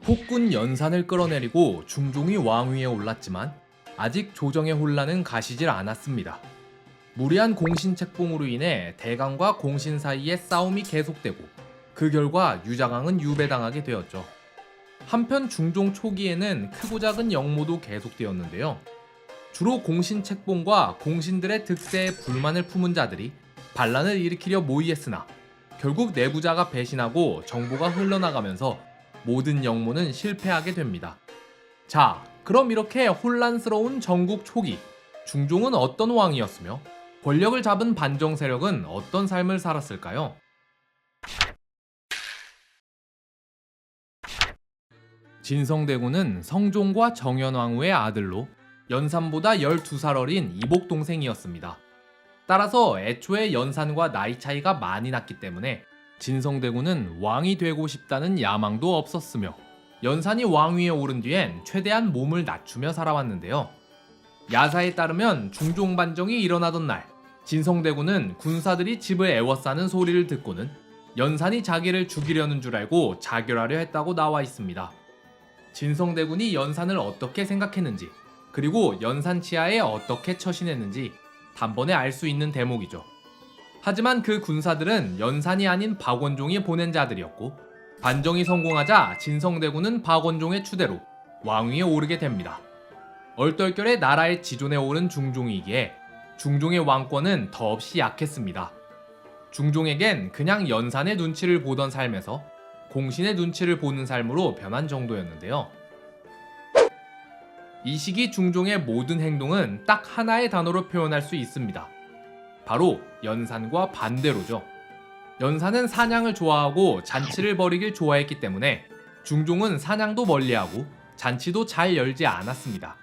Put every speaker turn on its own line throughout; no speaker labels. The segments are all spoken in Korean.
폭군 연산을 끌어내리고 중종이 왕위에 올랐지만 아직 조정의 혼란은 가시질 않았습니다. 무리한 공신 책봉으로 인해 대강과 공신 사이의 싸움이 계속되고 그 결과 유자강은 유배당하게 되었죠. 한편 중종 초기에는 크고 작은 역모도 계속되었는데요. 주로 공신 책봉과 공신들의 득세에 불만을 품은 자들이 반란을 일으키려 모의했으나 결국 내부자가 배신하고 정보가 흘러나가면서 모든 역모는 실패하게 됩니다. 자, 그럼 이렇게 혼란스러운 전국 초기, 중종은 어떤 왕이었으며 권력을 잡은 반정 세력은 어떤 삶을 살았을까요? 진성대군은 성종과 정현왕후의 아들로 연산보다 12살 어린 이복 동생이었습니다. 따라서 애초에 연산과 나이 차이가 많이 났기 때문에 진성대군은 왕이 되고 싶다는 야망도 없었으며 연산이 왕위에 오른 뒤엔 최대한 몸을 낮추며 살아왔는데요. 야사에 따르면 중종 반정이 일어나던 날 진성대군은 군사들이 집을 에워싸는 소리를 듣고는 연산이 자기를 죽이려는 줄 알고 자결하려 했다고 나와 있습니다. 진성대군이 연산을 어떻게 생각했는지 그리고 연산 치하에 어떻게 처신했는지 단번에 알 수 있는 대목이죠. 하지만 그 군사들은 연산이 아닌 박원종이 보낸 자들이었고 반정이 성공하자 진성대군은 박원종의 추대로 왕위에 오르게 됩니다. 얼떨결에 나라의 지존에 오른 중종이기에 중종의 왕권은 더없이 약했습니다. 중종에겐 그냥 연산의 눈치를 보던 삶에서 공신의 눈치를 보는 삶으로 변한 정도였는데요. 이 시기 중종의 모든 행동은 딱 하나의 단어로 표현할 수 있습니다. 바로 연산과 반대로죠. 연산은 사냥을 좋아하고 잔치를 벌이길 좋아했기 때문에 중종은 사냥도 멀리하고 잔치도 잘 열지 않았습니다.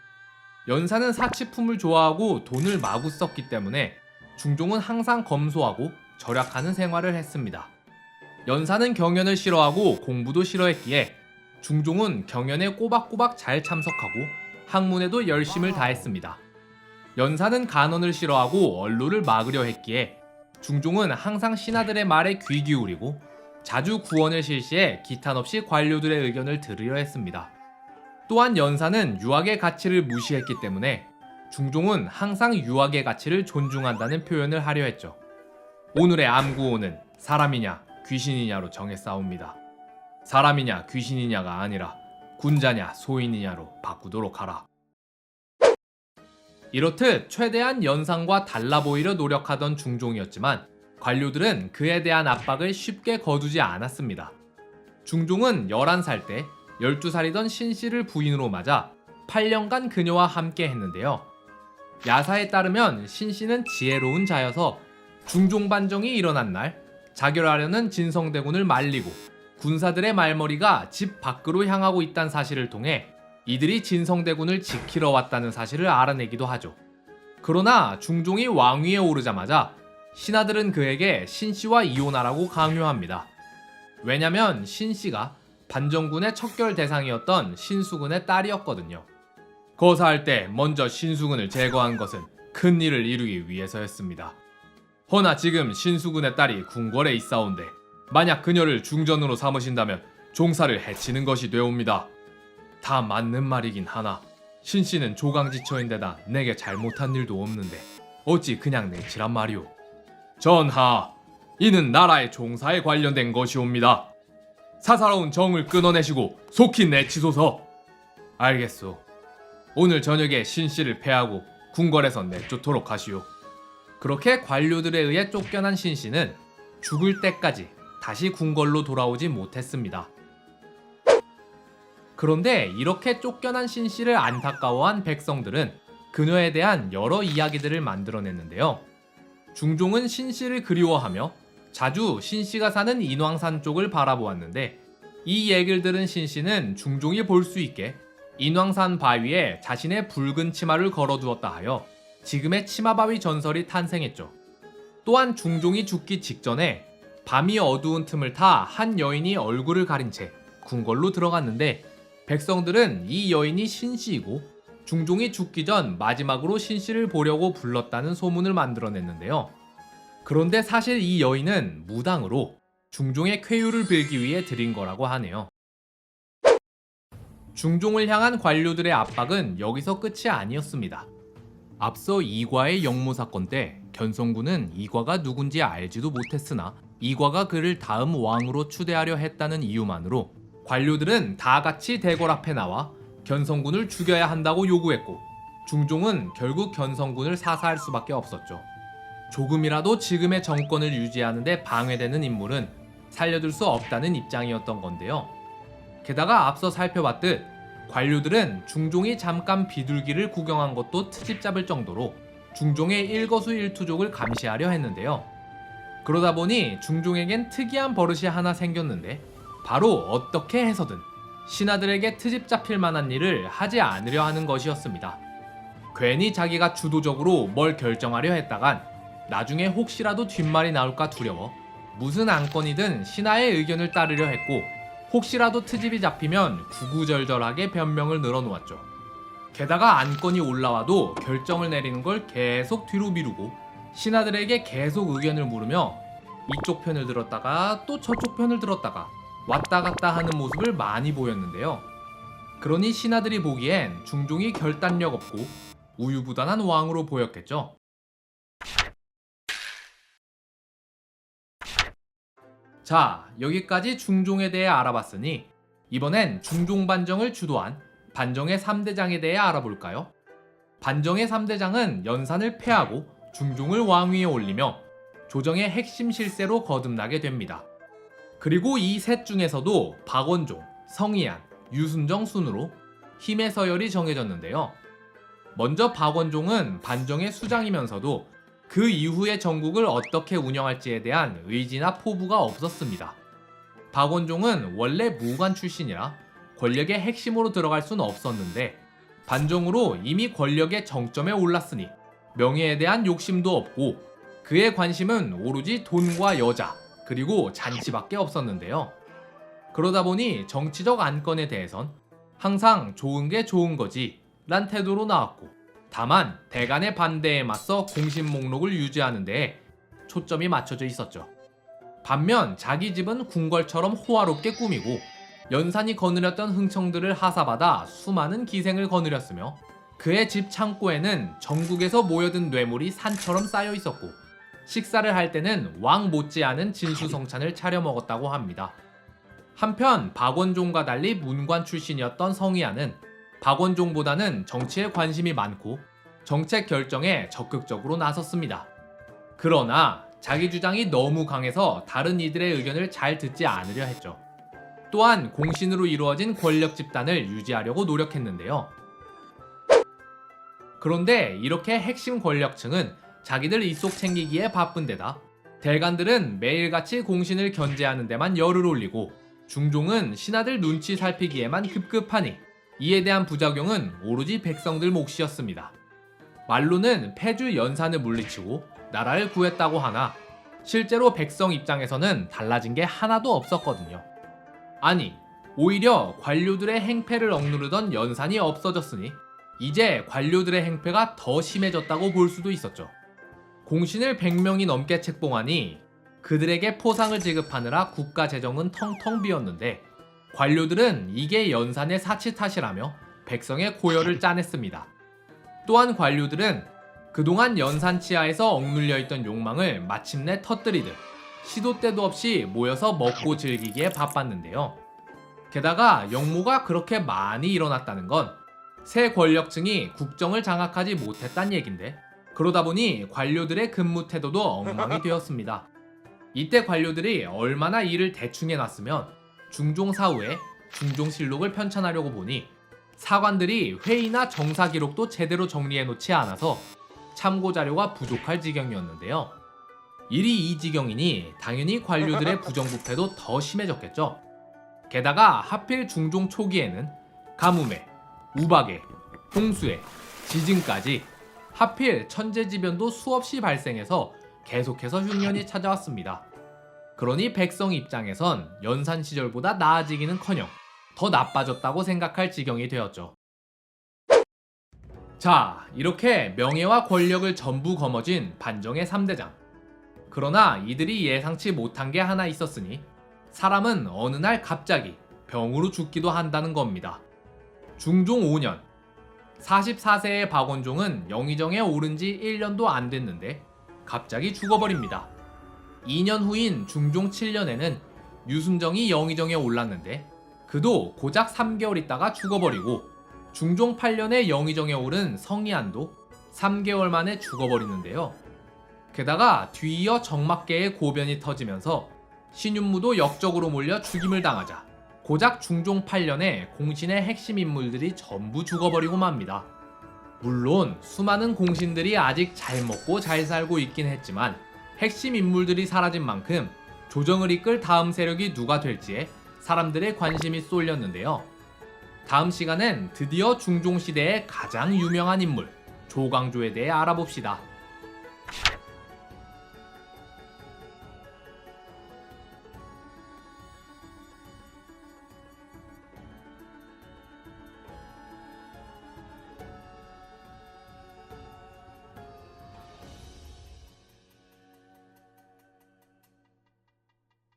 연산은 사치품을 좋아하고 돈을 마구 썼기 때문에 중종은 항상 검소하고 절약하는 생활을 했습니다. 연산은 경연을 싫어하고 공부도 싫어했기에 중종은 경연에 꼬박꼬박 잘 참석하고 학문에도 열심을 다했습니다. 연산은 간언을 싫어하고 언로를 막으려 했기에 중종은 항상 신하들의 말에 귀 기울이고 자주 구원을 실시해 기탄 없이 관료들의 의견을 들으려 했습니다. 또한 연산은 유학의 가치를 무시했기 때문에 중종은 항상 유학의 가치를 존중한다는 표현을 하려 했죠. 오늘의 암구호는 사람이냐 귀신이냐로 정했사옵니다. 사람이냐 귀신이냐가 아니라 군자냐 소인이냐로 바꾸도록 하라. 이렇듯 최대한 연산과 달라 보이려 노력하던 중종이었지만 관료들은 그에 대한 압박을 쉽게 거두지 않았습니다. 중종은 11살 때 12살이던 신씨를 부인으로 맞아 8년간 그녀와 함께 했는데요. 야사에 따르면 신씨는 지혜로운 자여서 중종 반정이 일어난 날 자결하려는 진성대군을 말리고 군사들의 말머리가 집 밖으로 향하고 있다는 사실을 통해 이들이 진성대군을 지키러 왔다는 사실을 알아내기도 하죠. 그러나 중종이 왕위에 오르자마자 신하들은 그에게 신씨와 이혼하라고 강요합니다. 왜냐면 신씨가 반정군의 척결 대상이었던 신수군의 딸이었거든요. 거사할 때 먼저 신수군을 제거한 것은 큰 일을 이루기 위해서였습니다. 허나 지금 신수군의 딸이 궁궐에 있사온데 만약 그녀를 중전으로 삼으신다면 종사를 해치는 것이 되옵니다. 다 맞는 말이긴 하나 신씨는 조강지처인데다 내게 잘못한 일도 없는데 어찌 그냥 내치란 말이오. 전하, 이는 나라의 종사에 관련된 것이옵니다. 사사로운 정을 끊어내시고 속히 내치소서. 알겠소. 오늘 저녁에 신씨를 패하고 궁궐에서 내쫓도록 하시오. 그렇게 관료들에 의해 쫓겨난 신씨는 죽을 때까지 다시 궁궐로 돌아오지 못했습니다. 그런데 이렇게 쫓겨난 신씨를 안타까워한 백성들은 그녀에 대한 여러 이야기들을 만들어냈는데요. 중종은 신씨를 그리워하며 자주 신씨가 사는 인왕산 쪽을 바라보았는데 이 얘기를 들은 신씨는 중종이 볼 수 있게 인왕산 바위에 자신의 붉은 치마를 걸어두었다 하여 지금의 치마바위 전설이 탄생했죠. 또한 중종이 죽기 직전에 밤이 어두운 틈을 타 한 여인이 얼굴을 가린 채 궁궐로 들어갔는데 백성들은 이 여인이 신씨이고 중종이 죽기 전 마지막으로 신씨를 보려고 불렀다는 소문을 만들어냈는데요. 그런데 사실 이 여인은 무당으로 중종의 쾌유를 빌기 위해 드린 거라고 하네요. 중종을 향한 관료들의 압박은 여기서 끝이 아니었습니다. 앞서 이과의 역모 사건 때 견성군은 이과가 누군지 알지도 못했으나 이과가 그를 다음 왕으로 추대하려 했다는 이유만으로 관료들은 다 같이 대궐 앞에 나와 견성군을 죽여야 한다고 요구했고, 중종은 결국 견성군을 사사할 수밖에 없었죠. 조금이라도 지금의 정권을 유지하는 데 방해되는 인물은 살려둘 수 없다는 입장이었던 건데요. 게다가 앞서 살펴봤듯 관료들은 중종이 잠깐 비둘기를 구경한 것도 트집 잡을 정도로 중종의 일거수일투족을 감시하려 했는데요. 그러다 보니 중종에겐 특이한 버릇이 하나 생겼는데, 바로 어떻게 해서든 신하들에게 트집 잡힐 만한 일을 하지 않으려 하는 것이었습니다. 괜히 자기가 주도적으로 뭘 결정하려 했다간 나중에 혹시라도 뒷말이 나올까 두려워 무슨 안건이든 신하의 의견을 따르려 했고, 혹시라도 트집이 잡히면 구구절절하게 변명을 늘어놓았죠. 게다가 안건이 올라와도 결정을 내리는 걸 계속 뒤로 미루고 신하들에게 계속 의견을 물으며 이쪽 편을 들었다가 또 저쪽 편을 들었다가 왔다 갔다 하는 모습을 많이 보였는데요. 그러니 신하들이 보기엔 중종이 결단력 없고 우유부단한 왕으로 보였겠죠. 자, 여기까지 중종에 대해 알아봤으니 이번엔 중종 반정을 주도한 반정의 3대장에 대해 알아볼까요? 반정의 3대장은 연산을 패하고 중종을 왕위에 올리며 조정의 핵심 실세로 거듭나게 됩니다. 그리고 이 셋 중에서도 박원종, 성희안, 유순정 순으로 힘의 서열이 정해졌는데요. 먼저 박원종은 반정의 수장이면서도 그 이후의 전국을 어떻게 운영할지에 대한 의지나 포부가 없었습니다. 박원종은 원래 무관 출신이라 권력의 핵심으로 들어갈 수는 없었는데, 반정으로 이미 권력의 정점에 올랐으니 명예에 대한 욕심도 없고 그의 관심은 오로지 돈과 여자 그리고 잔치밖에 없었는데요. 그러다 보니 정치적 안건에 대해선 항상 좋은 게 좋은 거지 란 태도로 나왔고, 다만 대간의 반대에 맞서 공신 목록을 유지하는 데에 초점이 맞춰져 있었죠. 반면 자기 집은 궁궐처럼 호화롭게 꾸미고 연산이 거느렸던 흥청들을 하사받아 수많은 기생을 거느렸으며, 그의 집 창고에는 전국에서 모여든 뇌물이 산처럼 쌓여 있었고 식사를 할 때는 왕 못지않은 진수성찬을 차려 먹었다고 합니다. 한편 박원종과 달리 문관 출신이었던 성희안은 박원종보다는 정치에 관심이 많고 정책 결정에 적극적으로 나섰습니다. 그러나 자기 주장이 너무 강해서 다른 이들의 의견을 잘 듣지 않으려 했죠. 또한 공신으로 이루어진 권력 집단을 유지하려고 노력했는데요. 그런데 이렇게 핵심 권력층은 자기들 이속 챙기기에 바쁜 데다 대간들은 매일같이 공신을 견제하는 데만 열을 올리고 중종은 신하들 눈치 살피기에만 급급하니 이에 대한 부작용은 오로지 백성들 몫이었습니다. 말로는 패주 연산을 물리치고 나라를 구했다고 하나 실제로 백성 입장에서는 달라진 게 하나도 없었거든요. 아니, 오히려 관료들의 행패를 억누르던 연산이 없어졌으니 이제 관료들의 행패가 더 심해졌다고 볼 수도 있었죠. 공신을 100명이 넘게 책봉하니 그들에게 포상을 지급하느라 국가 재정은 텅텅 비었는데, 관료들은 이게 연산의 사치 탓이라며 백성의 고열을 짜냈습니다. 또한 관료들은 그동안 연산 치하에서 억눌려 있던 욕망을 마침내 터뜨리듯 시도 때도 없이 모여서 먹고 즐기기에 바빴는데요. 게다가 역모가 그렇게 많이 일어났다는 건 새 권력층이 국정을 장악하지 못했단 얘긴데, 그러다 보니 관료들의 근무 태도도 엉망이 되었습니다. 이때 관료들이 얼마나 일을 대충 해놨으면 중종 사후에 중종실록을 편찬하려고 보니 사관들이 회의나 정사 기록도 제대로 정리해놓지 않아서 참고 자료가 부족할 지경이었는데요. 일이 이 지경이니 당연히 관료들의 부정부패도 더 심해졌겠죠. 게다가 하필 중종 초기에는 가뭄에, 우박에, 홍수에, 지진까지 하필 천재지변도 수없이 발생해서 계속해서 흉년이 찾아왔습니다. 그러니 백성 입장에선 연산 시절보다 나아지기는커녕 더 나빠졌다고 생각할 지경이 되었죠. 자, 이렇게 명예와 권력을 전부 거머쥔 반정의 3대장. 그러나 이들이 예상치 못한 게 하나 있었으니 사람은 어느 날 갑자기 병으로 죽기도 한다는 겁니다. 중종 5년 44세의 박원종은 영의정에 오른 지 1년도 안 됐는데 갑자기 죽어버립니다. 2년 후인 중종 7년에는 유순정이 영의정에 올랐는데 그도 고작 3개월 있다가 죽어버리고 중종 8년에 영의정에 오른 성희안도 3개월 만에 죽어버리는데요. 게다가 뒤이어 정막계의 고변이 터지면서 신윤무도 역적으로 몰려 죽임을 당하자 고작 중종 8년에 공신의 핵심 인물들이 전부 죽어버리고 맙니다. 물론 수많은 공신들이 아직 잘 먹고 잘 살고 있긴 했지만 핵심 인물들이 사라진 만큼 조정을 이끌 다음 세력이 누가 될지에 사람들의 관심이 쏠렸는데요. 다음 시간엔 드디어 중종시대의 가장 유명한 인물 조광조에 대해 알아봅시다.